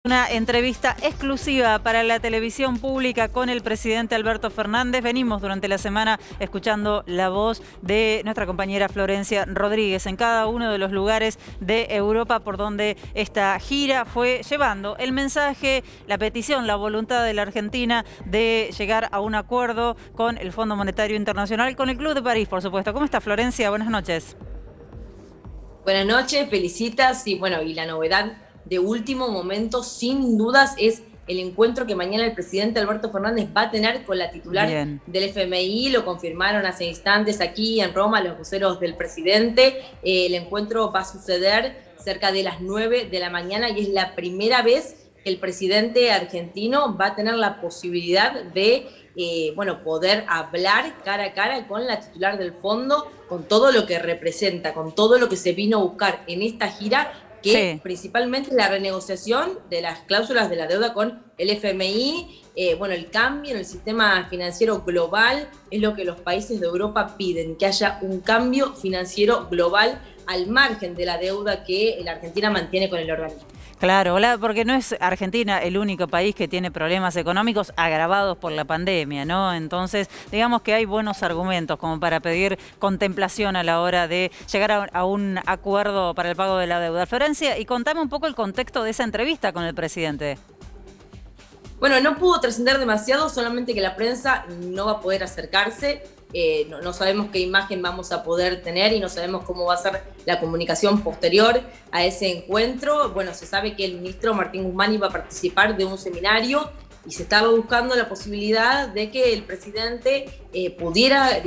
Una entrevista exclusiva para la televisión pública con el presidente Alberto Fernández. Venimos durante la semana escuchando la voz de nuestra compañera Florencia Rodríguez en cada uno de los lugares de Europa por donde esta gira fue llevando el mensaje, la petición, la voluntad de la Argentina de llegar a un acuerdo con el Fondo Monetario Internacional, con el Club de París, por supuesto. ¿Cómo está, Florencia? Buenas noches. Buenas noches, felicitas y bueno, y la novedad de último momento, sin dudas, es el encuentro que mañana el presidente Alberto Fernández va a tener con la titular del FMI. Lo confirmaron hace instantes aquí en Roma los voceros del presidente. El encuentro va a suceder cerca de las 9 de la mañana y es la primera vez que el presidente argentino va a tener la posibilidad de poder hablar cara a cara con la titular del fondo, con todo lo que representa, con todo lo que se vino a buscar en esta gira, que principalmente es la renegociación de las cláusulas de la deuda con el FMI. El cambio en el sistema financiero global es lo que los países de Europa piden, que haya un cambio financiero global al margen de la deuda que la Argentina mantiene con el organismo. Claro, porque no es Argentina el único país que tiene problemas económicos agravados por la pandemia, ¿no? Entonces, digamos que hay buenos argumentos como para pedir contemplación a la hora de llegar a un acuerdo para el pago de la deuda. Florencia, y contame un poco el contexto de esa entrevista con el presidente. Bueno, no pudo trascender demasiado, solamente que la prensa no va a poder acercarse. No sabemos qué imagen vamos a poder tener y no sabemos cómo va a ser la comunicación posterior a ese encuentro. Bueno, se sabe que el ministro Martín Guzmán iba a participar de un seminario y se estaba buscando la posibilidad de que el presidente pudiera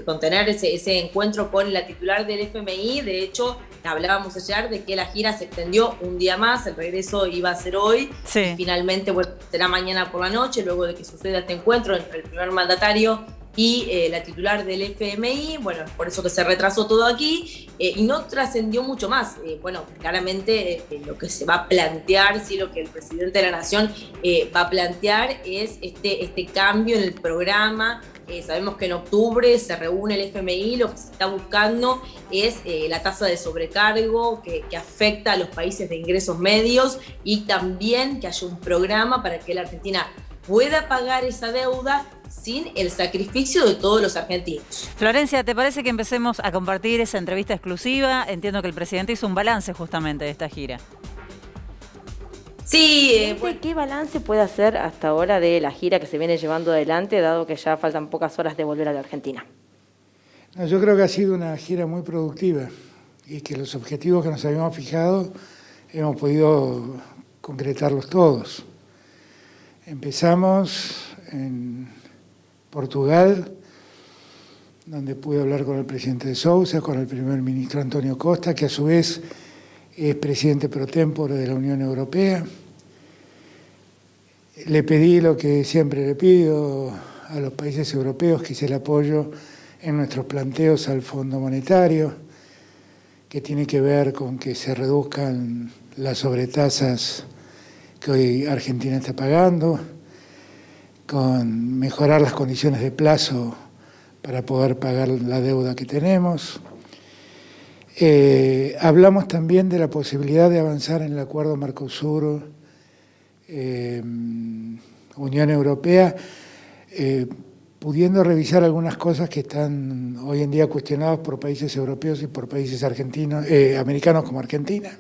contener ese encuentro con la titular del FMI. De hecho, hablábamos ayer de que la gira se extendió un día más, el regreso iba a ser hoy, y finalmente será mañana por la noche, luego de que suceda este encuentro entre el primer mandatario y la titular del FMI. Bueno, por eso que se retrasó todo aquí y no trascendió mucho más. Claramente lo que se va a plantear, sí, lo que el presidente de la Nación va a plantear es este cambio en el programa. Sabemos que en octubre se reúne el FMI, lo que se está buscando es la tasa de sobrecargo que afecta a los países de ingresos medios y también que haya un programa para que la Argentina pueda pagar esa deuda sin el sacrificio de todos los argentinos. Florencia, ¿te parece que empecemos a compartir esa entrevista exclusiva? Entiendo que el presidente hizo un balance justamente de esta gira. Sí. ¿Qué balance puede hacer hasta ahora de la gira que se viene llevando adelante, dado que ya faltan pocas horas de volver a la Argentina? Yo creo que ha sido una gira muy productiva y que los objetivos que nos habíamos fijado hemos podido concretarlos todos. Empezamos en Portugal, donde pude hablar con el presidente de Sousa, con el primer ministro Antonio Costa, que a su vez es presidente pro tempore de la Unión Europea. Le pedí lo que siempre le pido a los países europeos, que es el apoyo en nuestros planteos al Fondo Monetario, que tiene que ver con que se reduzcan las sobretasas que hoy Argentina está pagando, con mejorar las condiciones de plazo para poder pagar la deuda que tenemos. Hablamos también de la posibilidad de avanzar en el acuerdo Mercosur, Unión Europea, pudiendo revisar algunas cosas que están hoy en día cuestionadas por países europeos y por países americanos como Argentina.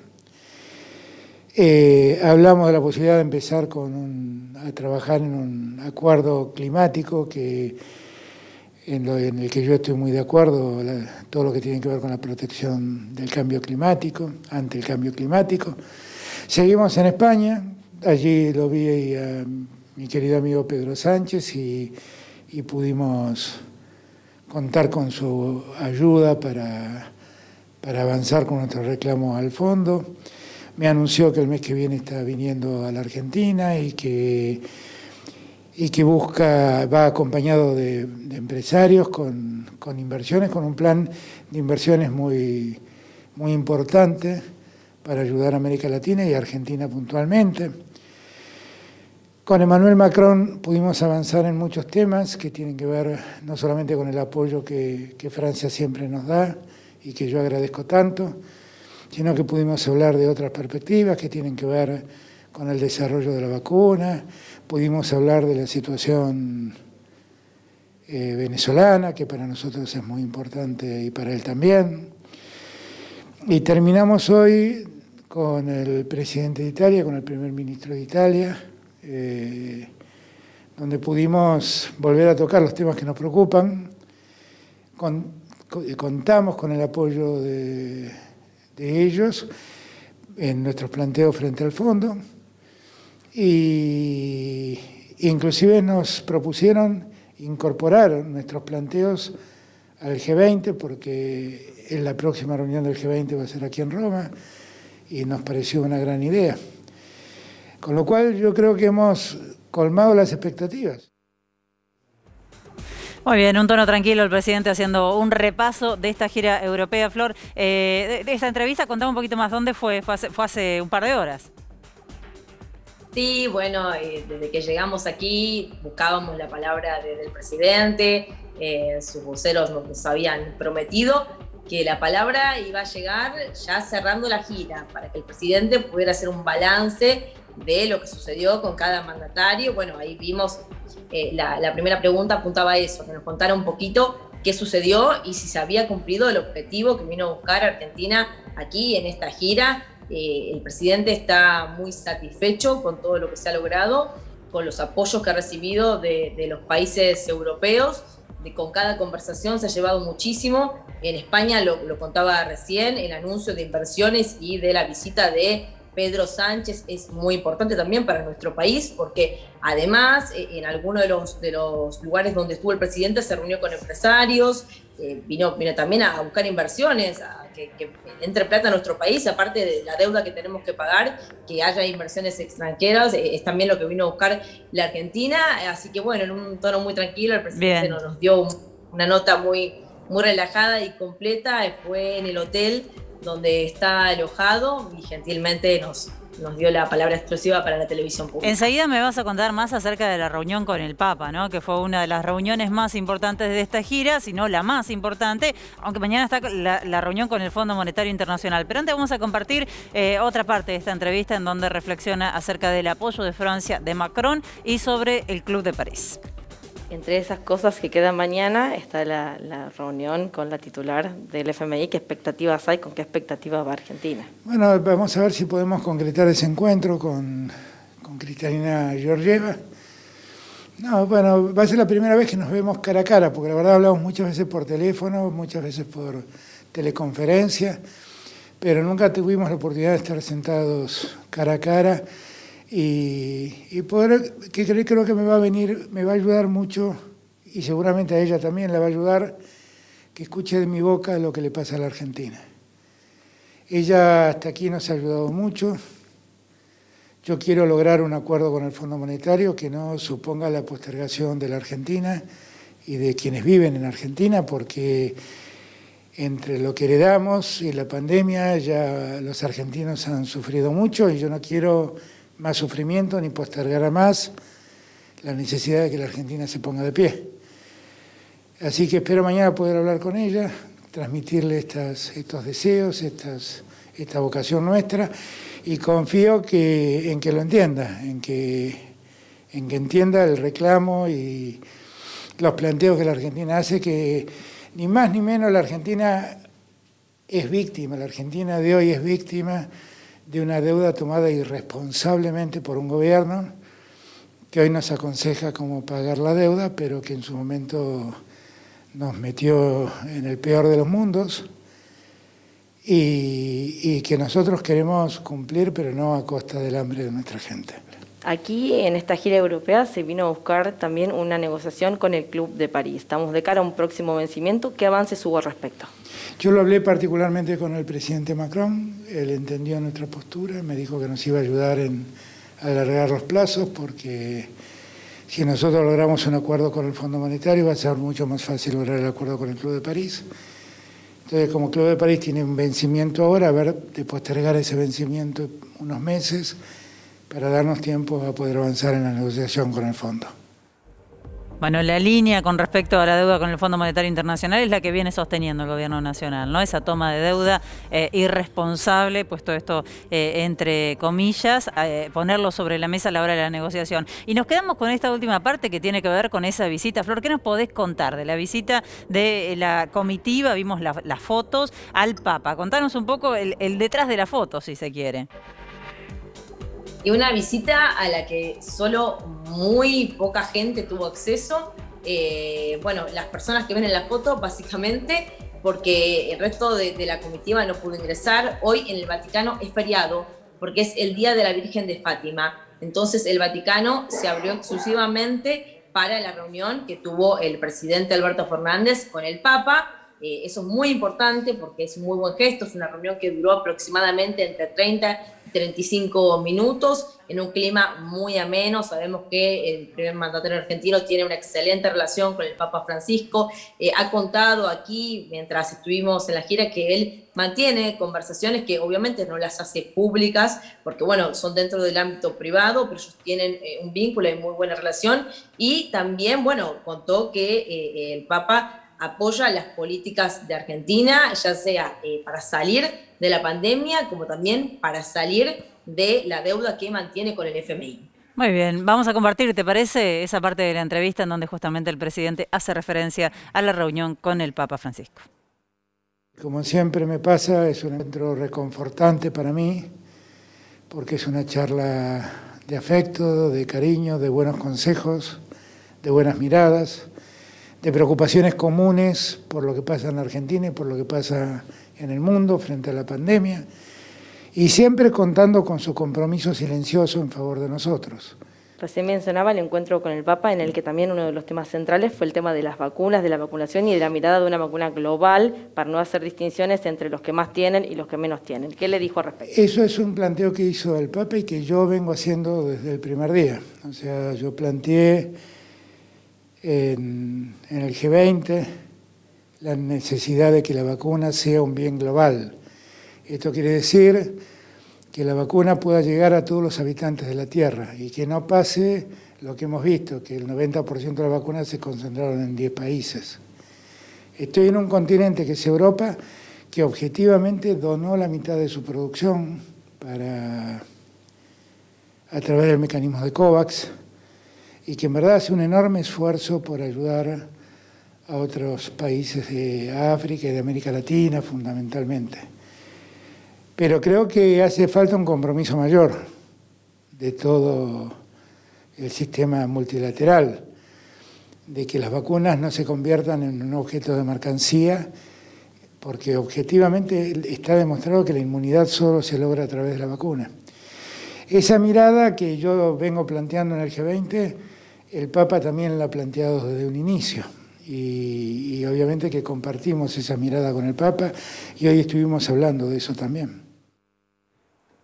Hablamos de la posibilidad de empezar a trabajar en un acuerdo climático en el que yo estoy muy de acuerdo, todo lo que tiene que ver con la protección del cambio climático, ante el cambio climático. Seguimos en España, allí lo vi a mi querido amigo Pedro Sánchez y pudimos contar con su ayuda para avanzar con nuestro reclamo al fondo. Me anunció que el mes que viene está viniendo a la Argentina y que va acompañado de empresarios con inversiones, con un plan de inversiones muy, muy importante para ayudar a América Latina y a Argentina puntualmente. Con Emmanuel Macron pudimos avanzar en muchos temas que tienen que ver no solamente con el apoyo que Francia siempre nos da y que yo agradezco tanto, sino que pudimos hablar de otras perspectivas que tienen que ver con el desarrollo de la vacuna, pudimos hablar de la situación venezolana, que para nosotros es muy importante y para él también. Y terminamos hoy con el presidente de Italia, con el primer ministro de Italia, donde pudimos volver a tocar los temas que nos preocupan. Contamos con el apoyo de ellos en nuestros planteos frente al fondo, y inclusive nos propusieron incorporar nuestros planteos al G20, porque en la próxima reunión del G20 va a ser aquí en Roma, y nos pareció una gran idea. Con lo cual yo creo que hemos colmado las expectativas. Muy bien, un tono tranquilo el presidente haciendo un repaso de esta gira europea. Flor, de esta entrevista, contame un poquito más, ¿dónde fue? Fue hace un par de horas. Sí, bueno, desde que llegamos aquí buscábamos la palabra del presidente, sus voceros nos habían prometido que la palabra iba a llegar ya cerrando la gira, para que el presidente pudiera hacer un balance de lo que sucedió con cada mandatario. Bueno, ahí vimos, la primera pregunta apuntaba a eso, que nos contara un poquito qué sucedió y si se había cumplido el objetivo que vino a buscar Argentina aquí en esta gira. El presidente está muy satisfecho con todo lo que se ha logrado, con los apoyos que ha recibido de los países europeos. Con cada conversación se ha llevado muchísimo. En España, lo contaba recién, el anuncio de inversiones y de la visita de Pedro Sánchez es muy importante también para nuestro país, porque además en algunos de los lugares donde estuvo el presidente se reunió con empresarios, vino también a buscar inversiones, que entre plata a nuestro país, aparte de la deuda que tenemos que pagar, que haya inversiones extranjeras, es también lo que vino a buscar la Argentina. Así que bueno, en un tono muy tranquilo, el presidente nos dio una nota muy relajada y completa. Fue en el hotel donde está alojado y gentilmente nos dio la palabra exclusiva para la televisión pública. Enseguida me vas a contar más acerca de la reunión con el Papa, ¿no? Que fue una de las reuniones más importantes de esta gira, si no la más importante, aunque mañana está la reunión con el Fondo Monetario Internacional. Pero antes vamos a compartir otra parte de esta entrevista en donde reflexiona acerca del apoyo de Francia, de Macron, y sobre el Club de París. Entre esas cosas que quedan mañana está la reunión con la titular del FMI. ¿Qué expectativas hay? ¿Con qué expectativas va Argentina? Bueno, vamos a ver si podemos concretar ese encuentro con Kristalina Georgieva. No, bueno, va a ser la primera vez que nos vemos cara a cara, porque la verdad hablamos muchas veces por teléfono, muchas veces por teleconferencia, pero nunca tuvimos la oportunidad de estar sentados cara a cara. Y poder, que creo que me va a ayudar mucho, y seguramente a ella también le va a ayudar, que escuche de mi boca lo que le pasa a la Argentina. Ella hasta aquí nos ha ayudado mucho. Yo quiero lograr un acuerdo con el Fondo Monetario que no suponga la postergación de la Argentina y de quienes viven en Argentina, porque entre lo que heredamos y la pandemia ya los argentinos han sufrido mucho, y yo no quiero más sufrimiento ni postergar más la necesidad de que la Argentina se ponga de pie. Así que espero mañana poder hablar con ella, transmitirle estos deseos, esta vocación nuestra, y confío en que lo entienda, en que entienda el reclamo y los planteos que la Argentina hace, que ni más ni menos la Argentina es víctima, la Argentina de hoy es víctima de una deuda tomada irresponsablemente por un gobierno que hoy nos aconseja cómo pagar la deuda, pero que en su momento nos metió en el peor de los mundos, y que nosotros queremos cumplir, pero no a costa del hambre de nuestra gente. Aquí en esta gira europea se vino a buscar también una negociación con el Club de París. Estamos de cara a un próximo vencimiento. ¿Qué avances hubo al respecto? Yo lo hablé particularmente con el presidente Macron. Él entendió nuestra postura, me dijo que nos iba a ayudar en alargar los plazos, porque si nosotros logramos un acuerdo con el Fondo Monetario va a ser mucho más fácil lograr el acuerdo con el Club de París. Entonces, como el Club de París tiene un vencimiento ahora, a ver de postergar ese vencimiento unos meses, para darnos tiempo a poder avanzar en la negociación con el fondo. Bueno, la línea con respecto a la deuda con el Fondo Monetario Internacional es la que viene sosteniendo el gobierno nacional, ¿no? Esa toma de deuda irresponsable, puesto esto entre comillas, ponerlo sobre la mesa a la hora de la negociación. Y nos quedamos con esta última parte que tiene que ver con esa visita. Flor, ¿qué nos podés contar de la visita de la comitiva? Vimos las fotos al Papa. Contanos un poco el detrás de la foto, si se quiere. Y una visita a la que solo muy poca gente tuvo acceso. Bueno, las personas que ven en la foto, básicamente, porque el resto de la comitiva no pudo ingresar. Hoy en el Vaticano es feriado, porque es el Día de la Virgen de Fátima. Entonces el Vaticano se abrió exclusivamente para la reunión que tuvo el presidente Alberto Fernández con el Papa. Eso es muy importante porque es un muy buen gesto. Es una reunión que duró aproximadamente entre 30 y 35 minutos en un clima muy ameno. Sabemos que el primer mandatario argentino tiene una excelente relación con el Papa Francisco. Ha contado aquí, mientras estuvimos en la gira, que él mantiene conversaciones que obviamente no las hace públicas porque, bueno, son dentro del ámbito privado, pero ellos tienen un vínculo y muy buena relación. Y también, bueno, contó que el Papa apoya las políticas de Argentina, ya sea para salir de la pandemia, como también para salir de la deuda que mantiene con el FMI. Muy bien, vamos a compartir, ¿te parece? Esa parte de la entrevista en donde justamente el presidente hace referencia a la reunión con el Papa Francisco. Como siempre me pasa, es un encuentro reconfortante para mí, porque es una charla de afecto, de cariño, de buenos consejos, de buenas miradas, de preocupaciones comunes por lo que pasa en la Argentina y por lo que pasa en el mundo frente a la pandemia, y siempre contando con su compromiso silencioso en favor de nosotros. Recién mencionaba el encuentro con el Papa, en el que también uno de los temas centrales fue el tema de las vacunas, de la vacunación y de la mirada de una vacuna global para no hacer distinciones entre los que más tienen y los que menos tienen. ¿Qué le dijo al respecto? Eso es un planteo que hizo el Papa y que yo vengo haciendo desde el primer día. O sea, yo planteé en el G20 la necesidad de que la vacuna sea un bien global. Esto quiere decir que la vacuna pueda llegar a todos los habitantes de la Tierra y que no pase lo que hemos visto, que el 90% de las vacunas se concentraron en 10 países. Estoy en un continente que es Europa, que objetivamente donó la mitad de su producción a través del mecanismo de COVAX, y que en verdad hace un enorme esfuerzo por ayudar a otros países de África y de América Latina fundamentalmente. Pero creo que hace falta un compromiso mayor de todo el sistema multilateral, de que las vacunas no se conviertan en un objeto de mercancía, porque objetivamente está demostrado que la inmunidad solo se logra a través de la vacuna. Esa mirada que yo vengo planteando en el G20, el Papa también la ha planteado desde un inicio. Y obviamente que compartimos esa mirada con el Papa y hoy estuvimos hablando de eso también.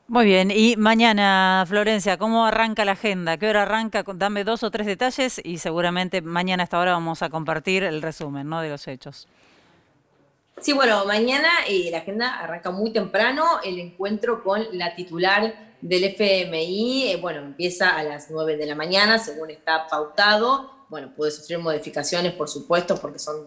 Muy bien, y mañana, Florencia, ¿cómo arranca la agenda? ¿Qué hora arranca? Dame 2 o 3 detalles y seguramente mañana a esta hora vamos a compartir el resumen, ¿no?, de los hechos. Sí, bueno, mañana la agenda arranca muy temprano, el encuentro con la titular del FMI, bueno, empieza a las 9 de la mañana, según está pautado. Bueno, puede sufrir modificaciones, por supuesto, porque son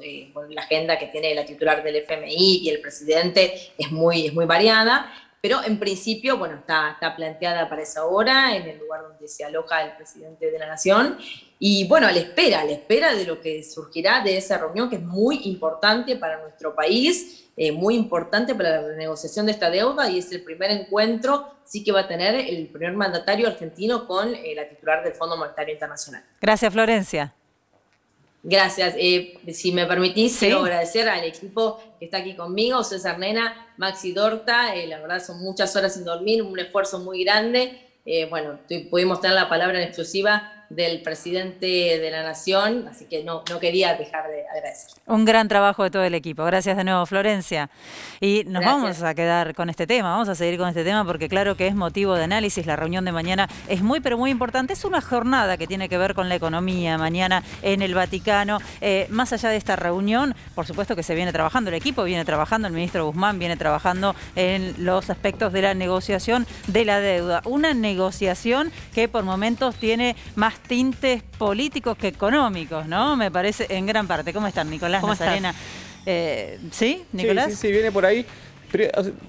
la agenda que tiene la titular del FMI y el presidente es muy variada. Pero en principio, bueno, está planteada para esa hora, en el lugar donde se aloja el presidente de la Nación. Y bueno, a la espera de lo que surgirá de esa reunión, que es muy importante para nuestro país, muy importante para la renegociación de esta deuda, y es el primer encuentro, sí, que va a tener el primer mandatario argentino con la titular del Fondo Monetario Internacional. Gracias, Florencia. Gracias. Si me permitís, sí, quiero agradecer al equipo que está aquí conmigo, César Nena, Maxi Dorta. La verdad son muchas horas sin dormir, un esfuerzo muy grande. Bueno, pudimos tener la palabra en exclusiva del presidente de la Nación, así que no quería dejar de agradecer. Un gran trabajo de todo el equipo. Gracias de nuevo, Florencia. Y nos vamos a quedar con este tema, vamos a seguir con este tema porque claro que es motivo de análisis. La reunión de mañana es muy, pero muy importante. Es una jornada que tiene que ver con la economía mañana en el Vaticano. Más allá de esta reunión, por supuesto que se viene trabajando, el equipo viene trabajando, el ministro Guzmán viene trabajando en los aspectos de la negociación de la deuda. Una negociación que por momentos tiene más más tintes políticos que económicos, ¿no? Me parece, en gran parte. ¿Cómo están, Nicolás Nazarena? ¿Sí, Nicolás? Sí, viene por ahí.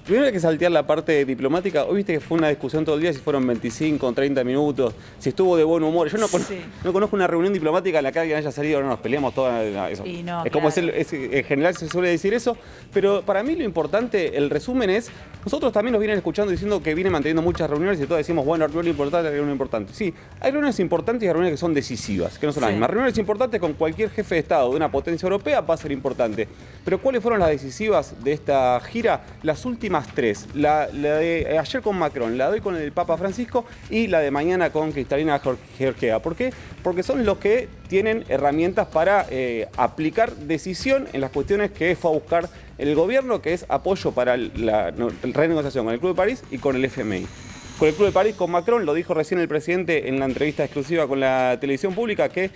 Primero hay que saltear la parte diplomática. Hoy viste que fue una discusión todo el día, si fueron 25 o 30 minutos, si estuvo de buen humor. Yo no conozco una reunión diplomática en la que alguien haya salido, no nos peleamos todas. Eso. No, es como en general se suele decir eso, pero para mí lo importante, el resumen es, nosotros también nos vienen escuchando diciendo que vienen manteniendo muchas reuniones y todos decimos, bueno, reunión importante. Sí, hay reuniones importantes y hay reuniones que son decisivas, que no son las mismas. Reuniones importantes con cualquier jefe de Estado de una potencia europea va a ser importante. Pero ¿cuáles fueron las decisivas de esta gira? Las últimas tres, la de ayer con Macron, la de hoy con el Papa Francisco y la de mañana con Kristalina Georgieva. ¿Por qué? Porque son los que tienen herramientas para aplicar decisión en las cuestiones que fue a buscar el gobierno, que es apoyo para la renegociación con el Club de París y con el FMI. Con el Club de París, con Macron, lo dijo recién el presidente en la entrevista exclusiva con la televisión pública, que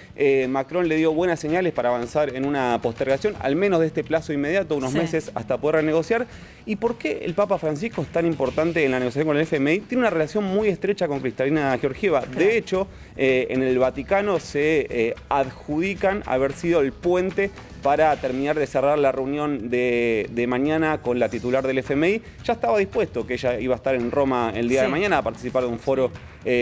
Macron le dio buenas señales para avanzar en una postergación, al menos de este plazo inmediato, unos meses hasta poder renegociar. ¿Y por qué el Papa Francisco es tan importante en la negociación con el FMI? Tiene una relación muy estrecha con Kristalina Georgieva. Claro. De hecho, en el Vaticano se adjudican haber sido el puente para terminar de cerrar la reunión de mañana con la titular del FMI. Ya estaba dispuesto que ella iba a estar en Roma el día de mañana a participar de un foro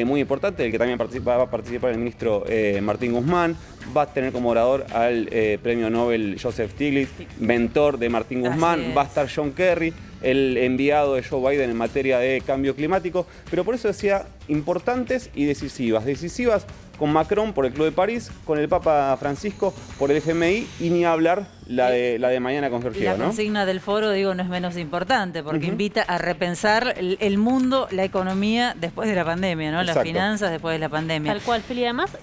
muy importante, del que también va a participar el ministro Martín Guzmán. Va a tener como orador al premio Nobel Joseph Stiglitz, mentor de Martín Guzmán. Va a estar John Kerry, el enviado de Joe Biden en materia de cambio climático. Pero por eso decía, importantes y decisivas. Decisivas con Macron por el Club de París, con el Papa Francisco por el FMI y ni hablar la de mañana con Georgieva, ¿no? La consigna del foro, digo, no es menos importante porque invita a repensar el mundo, la economía después de la pandemia, ¿no? Las finanzas después de la pandemia. Tal cual, Feli. Además,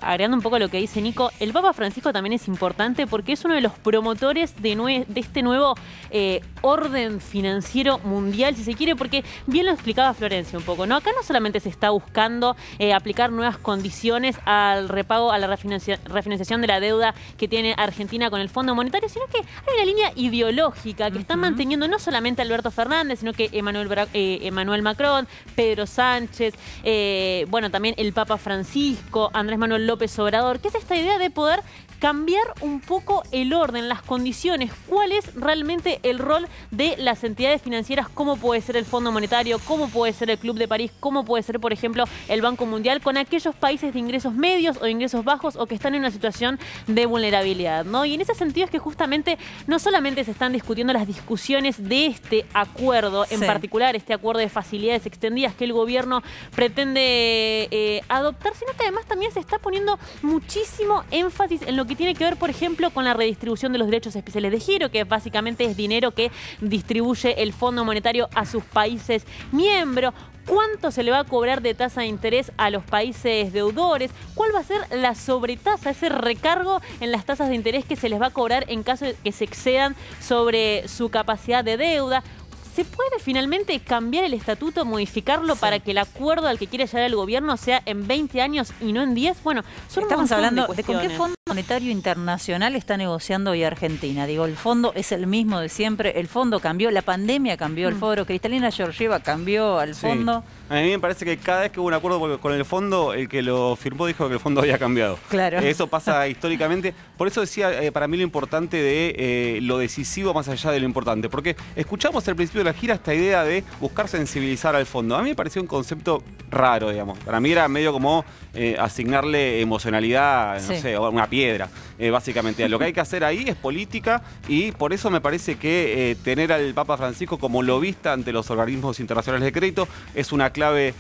agregando un poco lo que dice Nico, el Papa Francisco también es importante porque es uno de los promotores de este nuevo orden financiero mundial, si se quiere, porque bien lo explicaba Florencia un poco, ¿no? Acá no solamente se está buscando aplicar nuevas condiciones al repago, a la refinanciación de la deuda que tiene Argentina con el Fondo Monetario, sino que hay una línea ideológica que están manteniendo no solamente Alberto Fernández, sino que Emmanuel Macron, Pedro Sánchez, bueno, también el Papa Francisco, Andrés Manuel López Obrador, que es esta idea de poder cambiar un poco el orden, las condiciones, cuál es realmente el rol de las entidades financieras, cómo puede ser el Fondo Monetario, cómo puede ser el Club de París, cómo puede ser, por ejemplo, el Banco Mundial con aquellos países de ingresos medios o de ingresos bajos o que están en una situación de vulnerabilidad, ¿no? Y en ese sentido es que justamente no solamente se están discutiendo las discusiones de este acuerdo, en particular este acuerdo de facilidades extendidas que el gobierno pretende adoptar, sino que además también se está poniendo muchísimo énfasis en lo que tiene que ver, por ejemplo, con la redistribución de los derechos especiales de giro, que básicamente es dinero que distribuye el Fondo Monetario a sus países miembros. ¿Cuánto se le va a cobrar de tasa de interés a los países deudores? ¿Cuál va a ser la sobretasa, ese recargo en las tasas de interés que se les va a cobrar en caso de que se excedan sobre su capacidad de deuda? ¿Se puede finalmente cambiar el estatuto, modificarlo para que el acuerdo al que quiere llegar el gobierno sea en 20 años y no en 10? Bueno, estamos hablando de con qué Fondo Monetario Internacional está negociando hoy Argentina. Digo, el fondo es el mismo de siempre, el fondo cambió, la pandemia cambió el foro, Kristalina Georgieva cambió al fondo. A mí me parece que cada vez que hubo un acuerdo con el fondo, el que lo firmó dijo que el fondo había cambiado. Claro. Eso pasa históricamente. Por eso decía, para mí lo importante de lo decisivo más allá de lo importante. Porque escuchamos al principio de la gira esta idea de buscar sensibilizar al fondo. A mí me pareció un concepto raro, digamos. Para mí era medio como asignarle emocionalidad, no sé, a una piedra, básicamente. Lo que hay que hacer ahí es política y por eso me parece que tener al Papa Francisco como lobista ante los organismos internacionales de crédito es una clave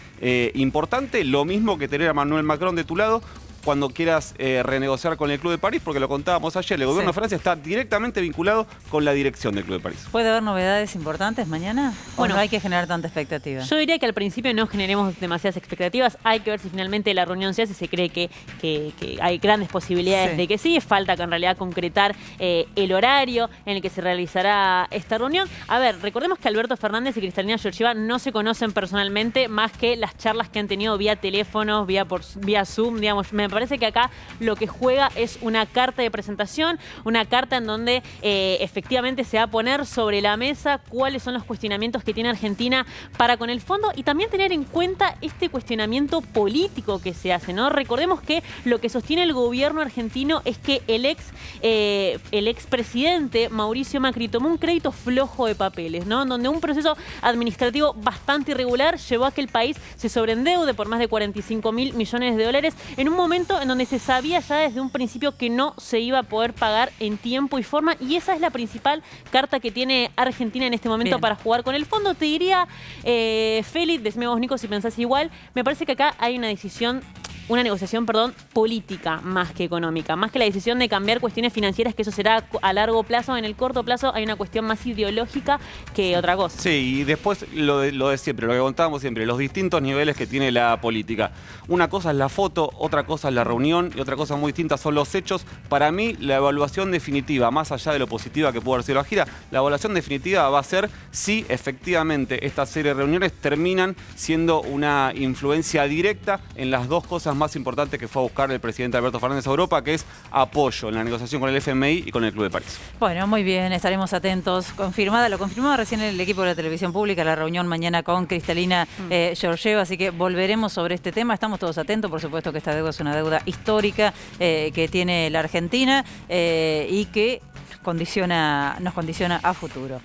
importante. Lo mismo que tener a Emmanuel Macron de tu lado cuando quieras renegociar con el Club de París, porque lo contábamos ayer, el gobierno de Francia está directamente vinculado con la dirección del Club de París. ¿Puede haber novedades importantes mañana? Bueno, no hay que generar tanta expectativa. Yo diría que al principio no generemos demasiadas expectativas. Hay que ver si finalmente la reunión se hace. Se cree que hay grandes posibilidades de que sí. Falta que en realidad concretar el horario en el que se realizará esta reunión. A ver, recordemos que Alberto Fernández y Kristalina Georgieva no se conocen personalmente más que las charlas que han tenido vía teléfono, vía Zoom, digamos. Me Me parece que acá lo que juega es una carta de presentación, una carta en donde efectivamente se va a poner sobre la mesa cuáles son los cuestionamientos que tiene Argentina para con el fondo y también tener en cuenta este cuestionamiento político que se hace, ¿no? Recordemos que lo que sostiene el gobierno argentino es que el expresidente Mauricio Macri tomó un crédito flojo de papeles, ¿no? En donde un proceso administrativo bastante irregular llevó a que el país se sobreendeude por más de 45.000 millones de dólares en un momento en donde se sabía ya desde un principio que no se iba a poder pagar en tiempo y forma, y esa es la principal carta que tiene Argentina en este momento para jugar con el fondo. Te diría, Félix, decime vos, Nico, si pensás igual, me parece que acá hay una negociación política más que económica, más que la decisión de cambiar cuestiones financieras, que eso será a largo plazo. En el corto plazo hay una cuestión más ideológica que otra cosa. Sí, y después lo de siempre, lo que contábamos siempre, los distintos niveles que tiene la política. Una cosa es la foto, otra cosa es la reunión y otra cosa muy distinta son los hechos. Para mí, la evaluación definitiva, más allá de lo positiva que pudo haber sido la gira, la evaluación definitiva va a ser si efectivamente esta serie de reuniones terminan siendo una influencia directa en las dos cosas más importante que fue a buscar el presidente Alberto Fernández a Europa, que es apoyo en la negociación con el FMI y con el Club de París. Bueno, muy bien, estaremos atentos. Lo confirmaba recién el equipo de la televisión pública, la reunión mañana con Cristalina Georgieva, así que volveremos sobre este tema. Estamos todos atentos, por supuesto que esta deuda es una deuda histórica que tiene la Argentina y que nos condiciona a futuro.